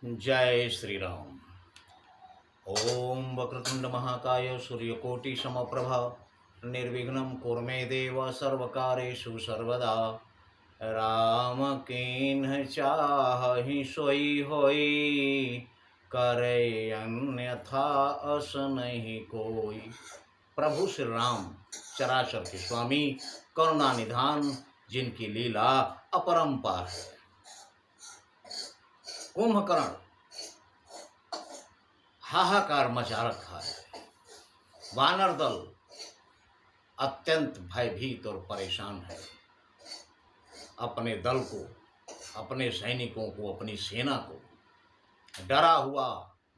जय श्री राम। ओम वक्रतुंड महाकाय सूर्यकोटि समप्रभा निर्विघ्नं कुरु मे देव सर्वकारेषु सर्वदा। राम कीन्ह चाहि सोई होई, करे अन्यथा अस नहीं कोई। प्रभु श्री राम चराचर के स्वामी, करुणा निधान, जिनकी लीला अपरंपार है। कुंभकर्ण हाहाकार मचा रखा है। वानर दल अत्यंत भयभीत और परेशान है। अपने दल को, अपने सैनिकों को, अपनी सेना को डरा हुआ,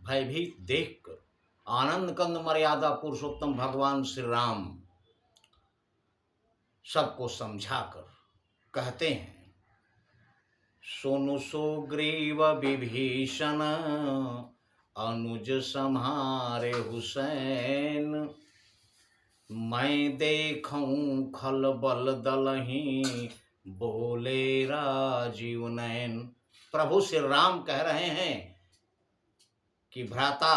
भयभीत देखकर आनंद कंद मर्यादा पुरुषोत्तम भगवान श्री राम सबको समझाकर कहते हैं, सुनु सुग्रीव विभीषण, अनुज सम्हारे हुसैन। मैं देखूं खल बल दलहीं, बोले राजीव नयन। प्रभु श्री राम कह रहे हैं कि भ्राता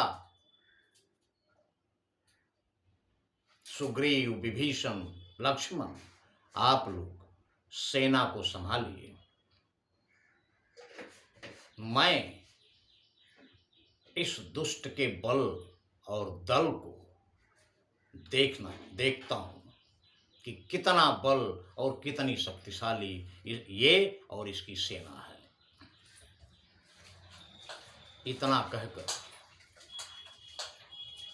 सुग्रीव, विभीषण, लक्ष्मण, आप लोग सेना को संभालिए। मैं इस दुष्ट के बल और दल को देखता हूं कि कितना बल और कितनी शक्तिशाली ये और इसकी सेना है। इतना कहकर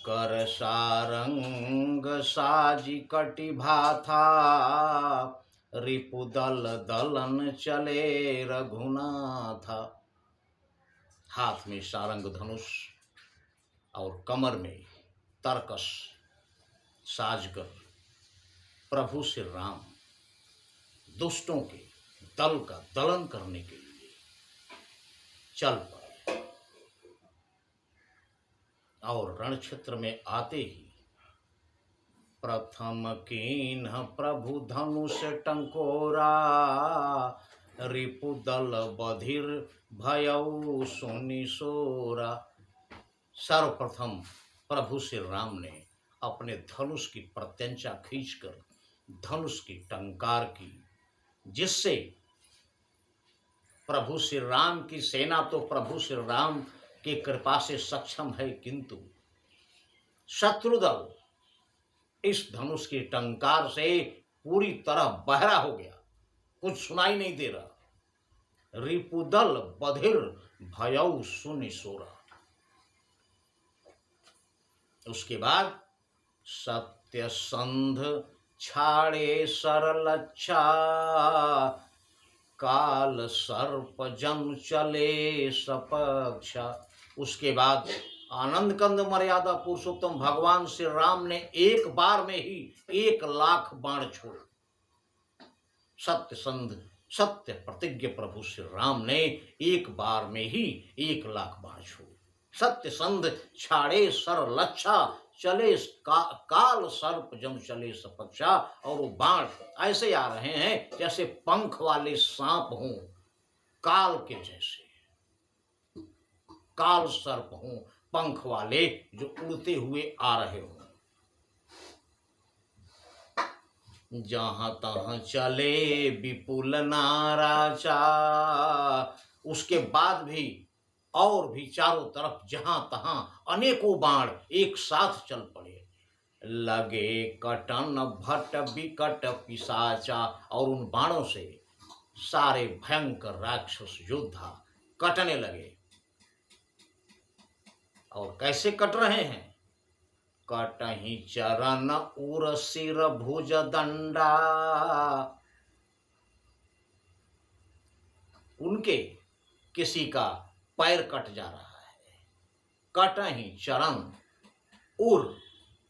कर सारंग साजी कटि भाथा, रिपुदल दलन चले रघुनाथा। हाथ में सारंग धनुष और कमर में तरकस साजकर प्रभु श्री राम दुष्टों के दल का दलन करने के लिए चल पड़े। और रण क्षेत्र में आते ही प्रथम कीन्ह प्रभु धनुष टंकोरा, रिपुदल बधिर भयउ सोनि सोरा। सर्वप्रथम प्रभु श्री राम ने अपने धनुष की प्रत्यंचा खींचकर धनुष की टंकार की, जिससे प्रभु श्री राम की सेना तो प्रभु श्री राम की कृपा से सक्षम है, किंतु शत्रुदल इस धनुष की टंकार से पूरी तरह बहरा हो गया, कुछ सुनाई नहीं दे रहा। रिपुदल बधिर भयउ सुनि सोरा। उसके बाद सत्य संध छाड़े सरलच्छा, काल सर्प जम चले सपक्षा। उसके बाद आनंद कंद मर्यादा पुरुषोत्तम भगवान श्री राम ने एक बार में ही 1,00,000 बाण छोड़े। सत्य संध, सत्य प्रतिज्ञ प्रभु श्री राम ने एक बार में ही 1,00,000 बाण छोड़े। सत्य संध छाड़े सर लच्छा, चले काल सर्प जम चले सपक्षा। और वो बाण ऐसे आ रहे हैं जैसे पंख वाले सांप हों, काल के जैसे, काल सर्प हों, पंख वाले जो उड़ते हुए आ रहे हों। जहां तहां चले विपुल नाराचा। उसके बाद भी और भी चारों तरफ जहां तहां अनेकों बाण एक साथ चल पड़े। लगे कटन भट विकट पिशाचा। और उन बाणों से सारे भयंकर राक्षस योद्धा कटने लगे। और कैसे कट रहे हैं? कटहि चरण उर सिर भुज दंडा। उनके किसी का पैर कट जा रहा है, कटहि चरण उर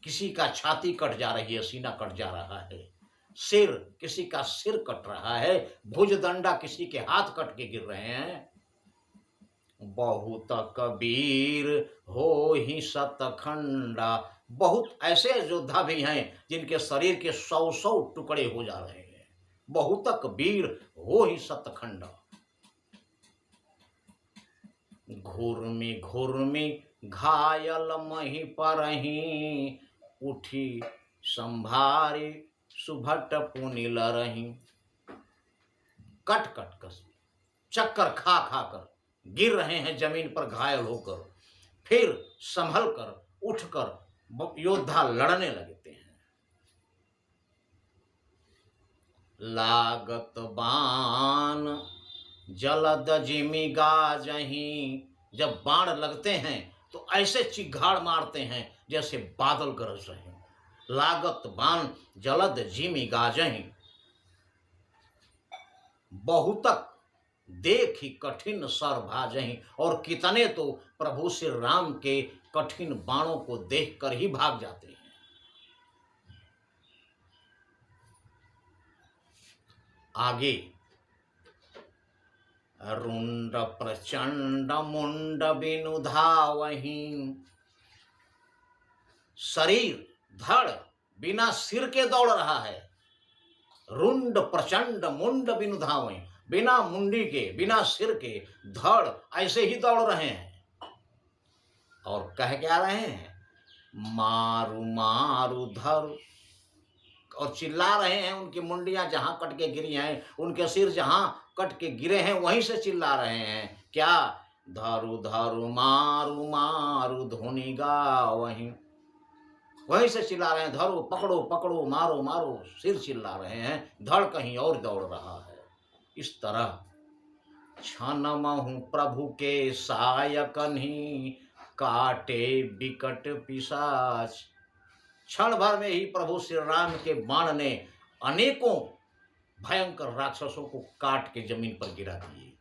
किसी का छाती कट जा रही है, सीना कट जा रहा है, सिर किसी का सिर कट रहा है, भुज दंडा किसी के हाथ कट के गिर रहे हैं। बहुत कबीर हो ही सतखंडा। बहुत ऐसे योद्धा भी हैं जिनके शरीर के 100 टुकड़े हो जा रहे हैं। बहुत कबीर हो ही सतखंडा। घूर्मि घायल मही परही, उठी संभारी सुभट पुनि लरही। कट कट कर, चक्कर खा खा कर गिर रहे हैं जमीन पर घायल होकर, फिर संभल कर उठकर योद्धा लड़ने लगते हैं। लागत बाण जलद जिमि गाजहीं, जब बाण लगते हैं तो ऐसे चिघाड़ मारते हैं जैसे बादल गरज रहे हैं। लागत बाण जलद जिमि गाजहीं, बहुतक देखी कठिन सर भाजहीं, और कितने तो प्रभु श्री राम के कठिन बाणों को देखकर ही भाग जाते हैं। आगे रुंड प्रचंड मुंड बिनु धावहीं, शरीर धड़ बिना सिर के दौड़ रहा है। रुंड प्रचंड मुंड बिनु धावहीं, बिना मुंडी के बिना सिर के धड़ ऐसे ही दौड़ रहे हैं। और कह क्या रहे हैं? मारू मारू धर, और चिल्ला रहे हैं। उनकी मुंडियां जहां कट के गिरी हैं, उनके सिर जहां कट के गिरे हैं, वहीं से चिल्ला रहे हैं। क्या? धरु धरु मारू मारू धुनि गावहीं, वहीं से चिल्ला रहे हैं। धरो पकड़ो पकड़ो, मारो मारो, सिर चिल्ला रहे हैं, धड़ कहीं और दौड़ रहा है। इस तरह छनमहु प्रभु के सायकन्ही, काटे बिकट पिशाच। क्षण भर में ही प्रभु श्री राम के बाण ने अनेकों भयंकर राक्षसों को काट के जमीन पर गिरा दिए।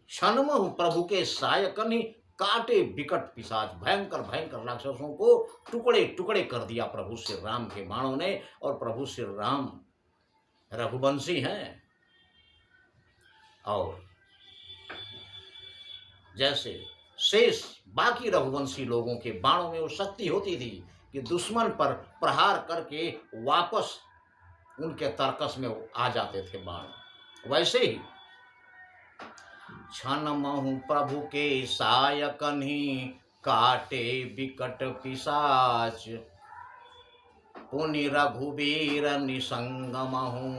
छनमहु प्रभु के सायकन्ही, काटे बिकट पिशाच, भयंकर भयंकर राक्षसों को टुकड़े टुकड़े कर दिया प्रभु श्री राम के बाणों ने। और प्रभु श्री राम रघुवंशी हैं, और जैसे शेष बाकी रघुवंशी लोगों के बाणों में वो शक्ति होती थी कि दुश्मन पर प्रहार करके वापस उनके तर्कस में आ जाते थे बाण, वैसे ही छनमहु प्रभु के सायकन्ही, काटे बिकट पिशाच। पुनि रघुबीर निसंगमहु,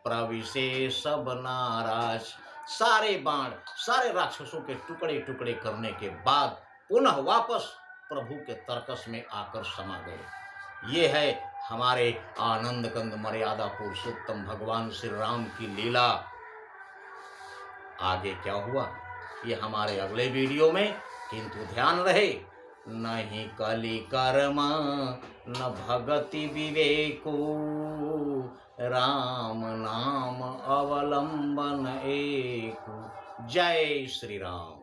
प्रविशे सब नाराज। सारे बाण सारे राक्षसों के टुकड़े टुकड़े करने के बाद पुनः वापस प्रभु के तर्कस में आकर समा गए। ये है हमारे आनंद कंद मर्यादा पुरुषोत्तम भगवान श्री राम की लीला। आगे क्या हुआ ये हमारे अगले वीडियो में, किंतु ध्यान रहे, नहीं कलि कर्म न भगति विवेको, राम नाम अवलंबन एको। जय श्री राम।